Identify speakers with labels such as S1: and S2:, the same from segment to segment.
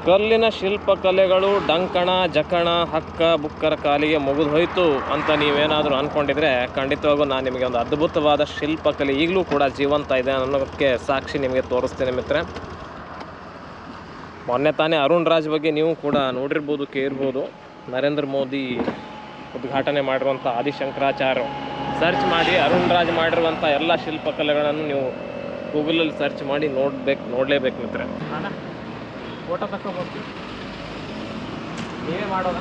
S1: ಕಲ್ಲಿನ ಶಿಲ್ಪಕಲೆಗಳು ಡಂಕಣ ಜಕಣ ಹಕ್ಕ ಬುಕ್ಕರ ಕಾಲಿಗೆ ಮುಗಿದು ಹೋಯಿತು ಅಂತ ನೀವೇನಾದರೂ ಅಂದ್ಕೊಂಡಿದ್ರೆ ಖಂಡಿತವಾಗೂ ನಾನು ನಿಮಗೆ ಒಂದು ಅದ್ಭುತವಾದ ಶಿಲ್ಪಕಲೆ ಈಗಲೂ ಕೂಡ ಜೀವಂತ ಇದೆ ಅನ್ನೋದಕ್ಕೆ ಸಾಕ್ಷಿ ನಿಮಗೆ ತೋರಿಸ್ತೇನೆ ಮಿತ್ರ. ಮೊನ್ನೆ ತಾನೇ ಅರುಣ್ ರಾಜ್ ಬಗ್ಗೆ ನೀವು ಕೂಡ ನೋಡಿರ್ಬೋದು, ಕೇಳಿರ್ಬೋದು. ನರೇಂದ್ರ ಮೋದಿ ಉದ್ಘಾಟನೆ ಮಾಡಿರುವಂಥ ಆದಿಶಂಕರಾಚಾರ್ಯ ಸರ್ಚ್ ಮಾಡಿ ಅರುಣ್ ರಾಜ್ ಮಾಡಿರುವಂಥ ಎಲ್ಲ ಶಿಲ್ಪಕಲೆಗಳನ್ನು ನೀವು ಗೂಗಲಲ್ಲಿ ಸರ್ಚ್ ಮಾಡಿ ನೋಡಲೇಬೇಕು ಮಿತ್ರ. ಫೋಟೋ ತಗೋಬೇಕು, ನೀವೇ ಮಾಡೋದ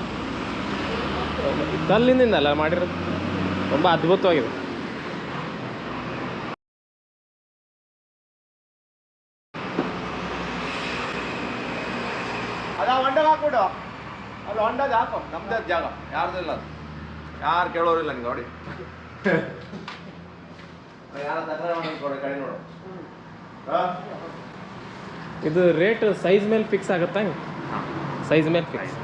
S1: ಕಲ್ಲಿನಿಂದಲ್ಲ ಮಾಡಿರೋದು, ತುಂಬ ಅದ್ಭುತವಾಗಿದೆ.
S2: ಅದ ಹೊಂಡಗೆ ಹಾಕ್ಬಿಡು, ಅಲ್ಲಿ ಹೊಂಡಗೆ ಹಾಕು, ನಮ್ದೇ ಜಾಗ, ಯಾರ್ದು ಇಲ್ಲ ಅದು, ಯಾರು ಕೇಳೋರಿಲ್ಲ ನಿಂಗೆ ನೋಡಿ. ಯಾರ ತಕರಾರು ಮಾಡಿ ಕಡೆ ನೋಡು.
S1: ಇದು ರೇಟ್ ಸೈಜ್ ಮೇಲೆ ಫಿಕ್ಸ್ ಆಗುತ್ತಾ? ಸೈಜ್ ಮೇಲೆ ಫಿಕ್ಸ್.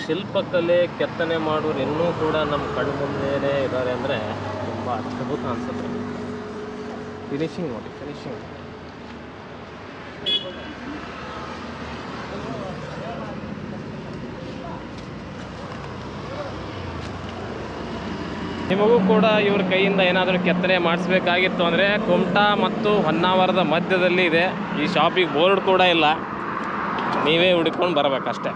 S1: ಶಿಲ್ಪಕಲೆ ಕೆತ್ತನೆ ಮಾಡೋರು ಇನ್ನೂ ಕೂಡ ನಮ್ಮ ಕಣ್ಣು ಮುಂದೆನೇ ಇದ್ದಾರೆ ಅಂದರೆ ತುಂಬ ಅದ್ಭುತ ಅನಿಸುತ್ತೆ. ಫಿನಿಶಿಂಗ್ ನೋಡಿ, ಫಿನಿಶಿಂಗ್ ನಿಮಗೂ ಕೂಡ ಇವ್ರ ಕೈಯಿಂದ ಏನಾದರೂ ಕೆತ್ತನೆ ಮಾಡಿಸ್ಬೇಕಾಗಿತ್ತು ಅಂದರೆ ಕುಮಟಾ ಮತ್ತು ಹೊನ್ನಾವರದ ಮಧ್ಯದಲ್ಲಿ ಇದೆ. ಈ ಶಾಪಿಗೆ ಬೋರ್ಡ್ ಕೂಡ ಇಲ್ಲ, ನೀವೇ ಹುಡುಕೊಂಡು ಬರಬೇಕಷ್ಟೆ.